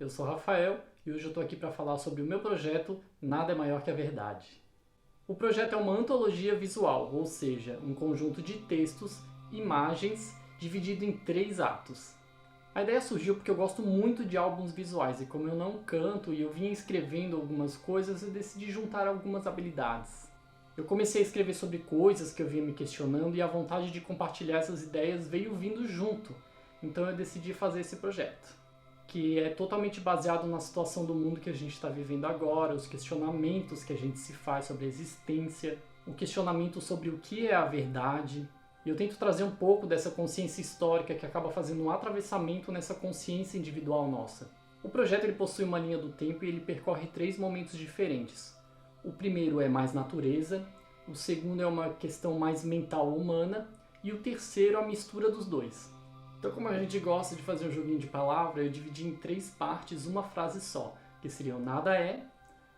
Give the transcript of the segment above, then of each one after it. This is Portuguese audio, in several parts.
Eu sou o Rafael e hoje eu estou aqui para falar sobre o meu projeto Nada é Maior que a Verdade. O projeto é uma antologia visual, ou seja, um conjunto de textos, imagens, dividido em 3 atos. A ideia surgiu porque eu gosto muito de álbuns visuais e como eu não canto e eu vinha escrevendo algumas coisas, eu decidi juntar algumas habilidades. Eu comecei a escrever sobre coisas que eu vinha me questionando e a vontade de compartilhar essas ideias veio vindo junto, então eu decidi fazer esse projeto, que é totalmente baseado na situação do mundo que a gente está vivendo agora, os questionamentos que a gente se faz sobre a existência, o questionamento sobre o que é a verdade. E eu tento trazer um pouco dessa consciência histórica que acaba fazendo um atravessamento nessa consciência individual nossa. O projeto ele possui uma linha do tempo e ele percorre 3 momentos diferentes. O primeiro é mais natureza, o segundo é uma questão mais mental humana e o terceiro a mistura dos dois. Então, como a gente gosta de fazer um joguinho de palavra, eu dividi em 3 partes uma frase só, que seriam nada é,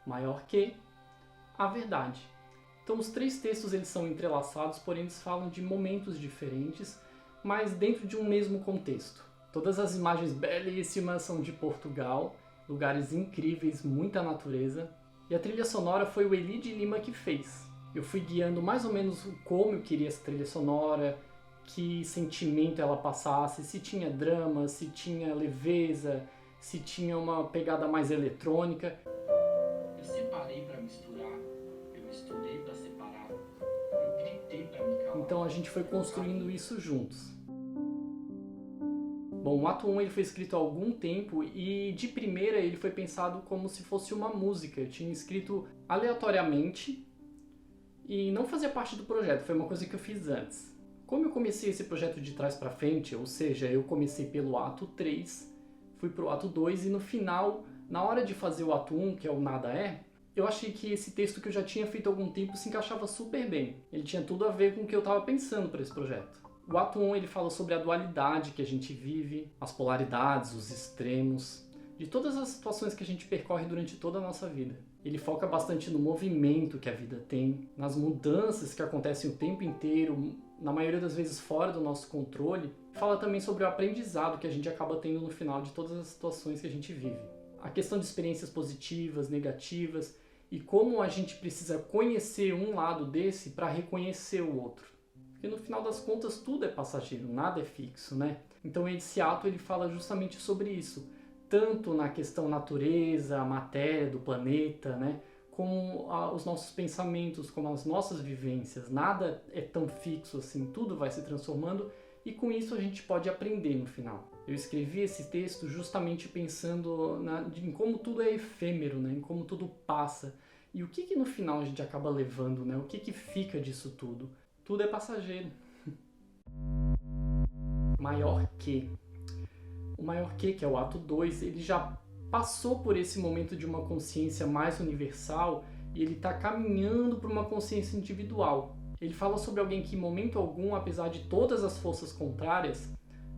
maior que, a verdade. Então os 3 textos eles são entrelaçados, porém eles falam de momentos diferentes, mas dentro de um mesmo contexto. Todas as imagens belíssimas são de Portugal, lugares incríveis, muita natureza, e a trilha sonora foi o Eli de Lima que fez. Eu fui guiando mais ou menos como eu queria essa trilha sonora, que sentimento ela passasse, se tinha drama, se tinha leveza, se tinha uma pegada mais eletrônica. Eu separei para misturar, eu misturei para separar, eu gritei para me calar. Então a gente foi construindo isso juntos. Bom, o ato 1 ele foi escrito há algum tempo e de primeira ele foi pensado como se fosse uma música. Eu tinha escrito aleatoriamente e não fazia parte do projeto, foi uma coisa que eu fiz antes. Como eu comecei esse projeto de trás para frente, ou seja, eu comecei pelo ato 3, fui pro ato 2 e no final, na hora de fazer o ato 1, que é o nada é, eu achei que esse texto que eu já tinha feito há algum tempo se encaixava super bem. Ele tinha tudo a ver com o que eu estava pensando para esse projeto. O ato 1 ele fala sobre a dualidade que a gente vive, as polaridades, os extremos, de todas as situações que a gente percorre durante toda a nossa vida. Ele foca bastante no movimento que a vida tem, nas mudanças que acontecem o tempo inteiro, na maioria das vezes fora do nosso controle. Fala também sobre o aprendizado que a gente acaba tendo no final de todas as situações que a gente vive. A questão de experiências positivas, negativas e como a gente precisa conhecer um lado desse para reconhecer o outro. Porque no final das contas tudo é passageiro, nada é fixo, né? Então esse ato ele fala justamente sobre isso, tanto na questão natureza, a matéria do planeta, né? Como os nossos pensamentos, como as nossas vivências. Nada é tão fixo assim, tudo vai se transformando e com isso a gente pode aprender no final. Eu escrevi esse texto justamente pensando em como tudo é efêmero, né? Em como tudo passa. E o que no final a gente acaba levando, né? O que fica disso tudo? Tudo é passageiro. Maior que. O maior que é o ato 2, ele já passou por esse momento de uma consciência mais universal e ele está caminhando para uma consciência individual. Ele fala sobre alguém que em momento algum, apesar de todas as forças contrárias,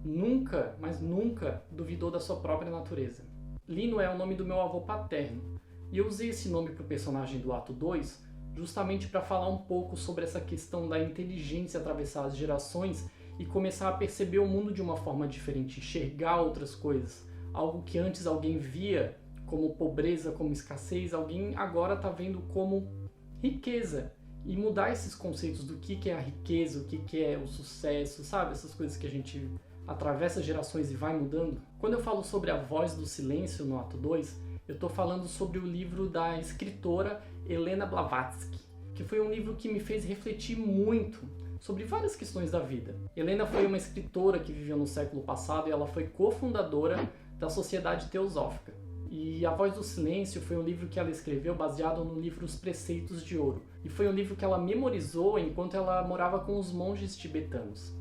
nunca, mas nunca duvidou da sua própria natureza. Lino é o nome do meu avô paterno e eu usei esse nome para o personagem do ato 2 justamente para falar um pouco sobre essa questão da inteligência atravessar as gerações e começar a perceber o mundo de uma forma diferente, enxergar outras coisas. Algo que antes alguém via como pobreza, como escassez, alguém agora está vendo como riqueza. E mudar esses conceitos do que é a riqueza, o que é o sucesso, sabe? Essas coisas que a gente atravessa gerações e vai mudando. Quando eu falo sobre a voz do silêncio no ato 2, eu estou falando sobre o livro da escritora Helena Blavatsky, que foi um livro que me fez refletir muito sobre várias questões da vida. Helena foi uma escritora que viveu no século passado e ela foi cofundadora da Sociedade Teosófica. E A Voz do Silêncio foi um livro que ela escreveu baseado no livro Os Preceitos de Ouro. E foi um livro que ela memorizou enquanto ela morava com os monges tibetanos.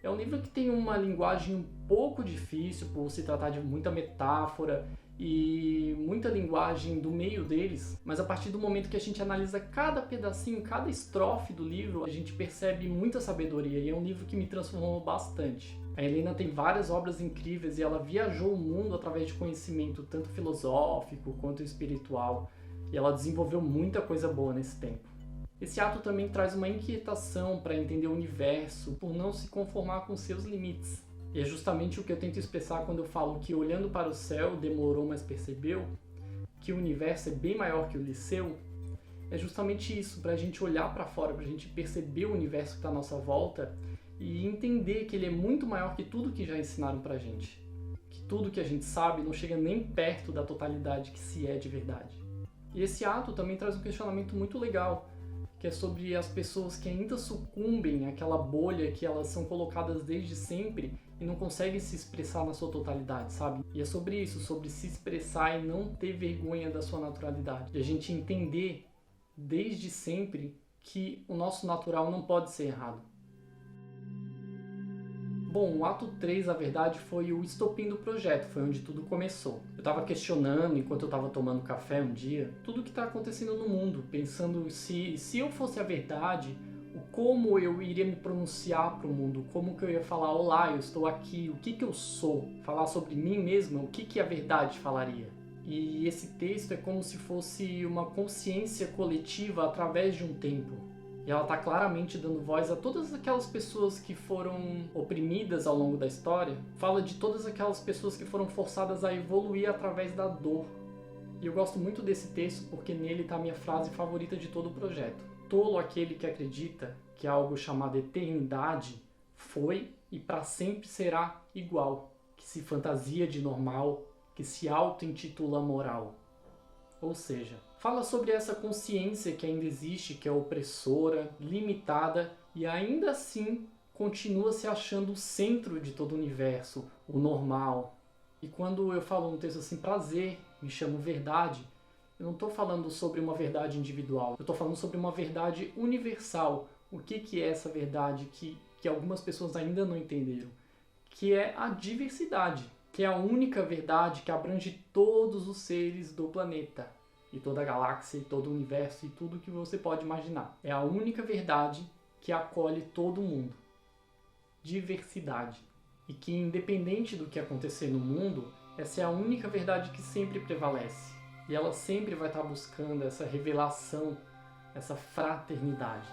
É um livro que tem uma linguagem um pouco difícil por se tratar de muita metáfora e muita linguagem do meio deles, mas a partir do momento que a gente analisa cada pedacinho, cada estrofe do livro, a gente percebe muita sabedoria e é um livro que me transformou bastante. A Helena tem várias obras incríveis e ela viajou o mundo através de conhecimento tanto filosófico quanto espiritual e ela desenvolveu muita coisa boa nesse tempo. Esse ato também traz uma inquietação para entender o universo por não se conformar com seus limites. E é justamente o que eu tento expressar quando eu falo que olhando para o céu demorou, mas percebeu que o universo é bem maior que o Liceu. É justamente isso, para a gente olhar para fora, para a gente perceber o universo que está à nossa volta e entender que ele é muito maior que tudo que já ensinaram para a gente. Que tudo que a gente sabe não chega nem perto da totalidade que se é de verdade. E esse ato também traz um questionamento muito legal, que é sobre as pessoas que ainda sucumbem àquela bolha que elas são colocadas desde sempre e não conseguem se expressar na sua totalidade, sabe? E é sobre isso, sobre se expressar e não ter vergonha da sua naturalidade. De a gente entender desde sempre que o nosso natural não pode ser errado. Bom, o ato 3, na verdade, foi o estopim do projeto, foi onde tudo começou. Eu estava questionando, enquanto eu estava tomando café um dia, tudo o que está acontecendo no mundo, pensando se eu fosse a verdade, como eu iria me pronunciar para o mundo, como que eu ia falar, olá, eu estou aqui, o que eu sou, falar sobre mim mesma, o que a verdade falaria. E esse texto é como se fosse uma consciência coletiva através de um tempo. E ela está claramente dando voz a todas aquelas pessoas que foram oprimidas ao longo da história. Fala de todas aquelas pessoas que foram forçadas a evoluir através da dor. E eu gosto muito desse texto porque nele está a minha frase favorita de todo o projeto. Tolo aquele que acredita que algo chamado eternidade foi e para sempre será igual, que se fantasia de normal, que se auto-intitula moral. Ou seja, fala sobre essa consciência que ainda existe, que é opressora, limitada e ainda assim continua se achando o centro de todo o universo, o normal. E quando eu falo um texto assim, prazer, me chamo verdade, eu não estou falando sobre uma verdade individual, eu estou falando sobre uma verdade universal. O que é essa verdade que algumas pessoas ainda não entenderam? Que é a diversidade, que é a única verdade que abrange todos os seres do planeta. E toda a galáxia, e todo o universo, e tudo que você pode imaginar. É a única verdade que acolhe todo mundo. Diversidade. E que independente do que acontecer no mundo, essa é a única verdade que sempre prevalece. E ela sempre vai estar buscando essa revelação, essa fraternidade.